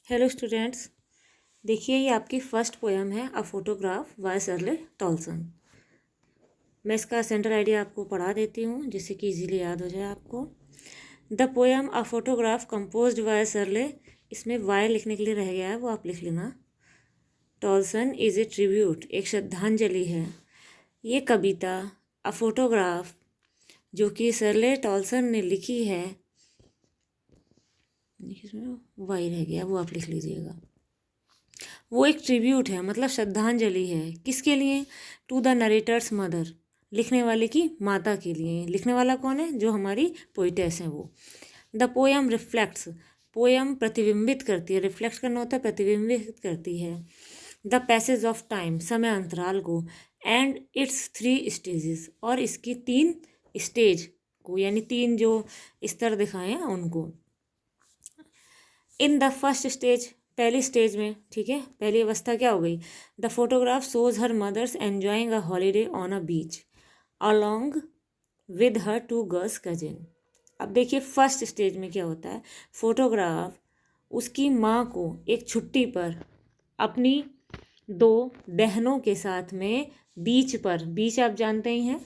Hello students, देखिए ये आपकी फर्स्ट पोएम है अ फोटोग्राफ बाय शर्ले टॉलसन। मैं इसका सेंटर आइडिया आपको पढ़ा देती हूँ जिससे कि इजीली याद हो जाए आपको। The poem a photograph composed bye शर्ले, इसमें वाई लिखने के लिए रह गया है, वो आप लिख लेना। टॉलसन इज ए ट्रिब्यूट, एक श्रद्धांजलि है। ये कविता अ फोटोग्राफ जो कि शर्ले टॉलसन ने लिखी है, इसमें वाई रह गया, वो आप लिख लीजिएगा। वो एक ट्रिब्यूट है, मतलब श्रद्धांजलि है। किसके लिए? टू द नरेटर्स मदर, लिखने वाले की माता के लिए। लिखने वाला कौन है? जो हमारी पोइटेस हैं वो। द पोएम रिफ्लेक्ट्स, पोएम प्रतिबिंबित करती है। रिफ्लेक्ट करना होता है, प्रतिबिंबित करती है। द पैसेज ऑफ टाइम, समय अंतराल को। एंड इट्स 3 स्टेजेस, और इसकी 3 स्टेज को, यानी 3 जो स्तर दिखाए हैं उनको। इन द फर्स्ट स्टेज, पहली स्टेज में, ठीक है, पहली अवस्था क्या हो गई? The photograph shows her mothers enjoying a holiday on a beach along with her 2 girls cousin. अब देखिए फर्स्ट स्टेज में क्या होता है। फोटोग्राफ उसकी माँ को एक छुट्टी पर अपनी 2 बहनों के साथ में बीच पर, बीच आप जानते ही हैं,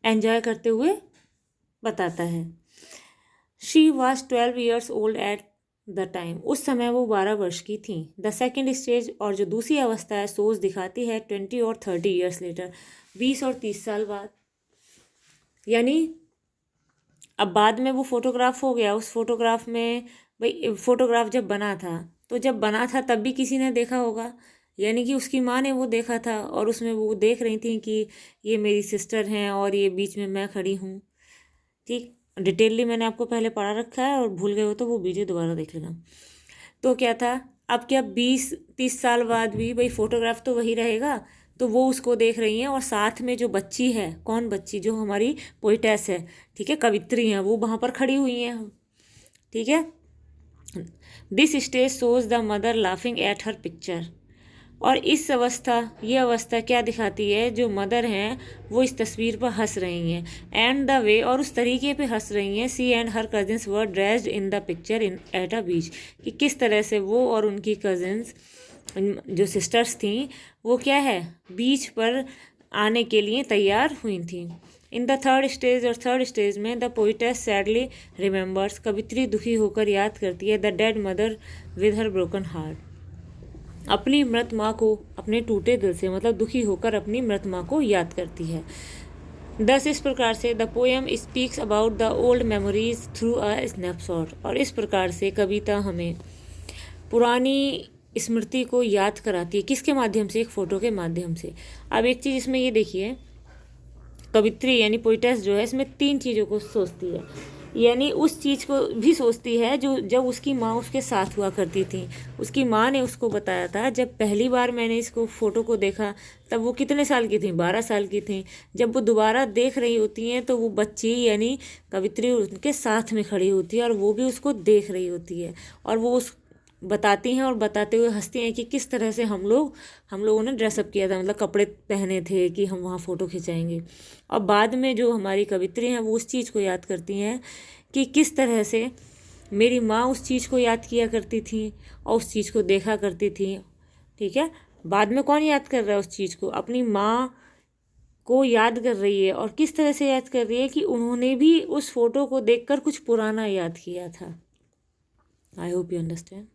एंजॉय करते हुए बताता है। She was 12 years old at the time, उस समय वो 12 वर्ष की थी। द सेकेंड स्टेज, और जो दूसरी अवस्था है, सोच दिखाती है 20 और 30 ईयर्स लेटर, 20 और 30 साल बाद। यानी अब बाद में वो फोटोग्राफ हो गया, उस फोटोग्राफ में, भाई फोटोग्राफ जब बना था, तो जब बना था तब भी किसी ने देखा होगा, यानी कि उसकी माँ ने वो देखा था, और उसमें वो देख रही थी कि ये मेरी सिस्टर हैं और ये बीच में मैं खड़ी हूँ। ठीक, डिटेलली मैंने आपको पहले पढ़ा रखा है, और भूल गए हो तो वो वीडियो दोबारा देख लेना। तो क्या था, अब क्या 20-30 साल बाद भी भाई फोटोग्राफ तो वही रहेगा, तो वो उसको देख रही हैं, और साथ में जो बच्ची है, कौन बच्ची? जो हमारी पोइटेस है, ठीक है, कवित्री हैं, वो वहाँ पर खड़ी हुई हैं, ठीक है। This stage shows the mother laughing at her picture, और इस अवस्था, ये अवस्था क्या दिखाती है? जो मदर हैं वो इस तस्वीर पर हंस रही हैं। एंड द वे, और उस तरीके पे हंस रही हैं, she and her cousins were dressed in the picture in at a beach, कि किस तरह से वो और उनकी कजिन्स, जो सिस्टर्स थी, वो क्या है, बीच पर आने के लिए तैयार हुई थी। इन द थर्ड स्टेज, और थर्ड स्टेज में द पोइटेस सैडली रिमेंबर्स, कवित्री दुखी होकर याद करती है, the dead mother with her broken heart, अपनी मृत माँ को अपने टूटे दिल से, मतलब दुखी होकर अपनी मृत माँ को याद करती है। दस, इस प्रकार से the poem speaks about the old memories through a snapshot, और इस प्रकार से कविता हमें पुरानी स्मृति को याद कराती है। किसके माध्यम से? एक फ़ोटो के माध्यम से। अब एक चीज़ इसमें ये देखिए, कवित्री यानी पोइटेस जो है, इसमें 3 चीज़ों को सोचती है, यानी उस चीज़ को भी सोचती है जो जब उसकी माँ उसके साथ हुआ करती थी। उसकी माँ ने उसको बताया था, जब पहली बार मैंने इसको फ़ोटो को देखा तब वो कितने साल की थी? 12 साल की थी। जब वो दोबारा देख रही होती हैं तो वो बच्ची यानी कवित्री उनके साथ में खड़ी होती है, और वो भी उसको देख रही होती है, और वो उस बताती हैं, और बताते हुए हंसती हैं कि किस तरह से हम लोगों ने ड्रेसअप किया था, मतलब कपड़े पहने थे कि हम वहाँ फ़ोटो खिंचाएंगे। और बाद में जो हमारी कवित्री हैं वो उस चीज़ को याद करती हैं कि किस तरह से मेरी माँ उस चीज़ को याद किया करती थी और उस चीज़ को देखा करती थी, ठीक है। बाद में कौन याद कर रहा है उस चीज़ को? अपनी माँ को याद कर रही है, और किस तरह से याद कर रही है कि उन्होंने भी उस फोटो को देखकर कुछ पुराना याद किया था। I hope you understand.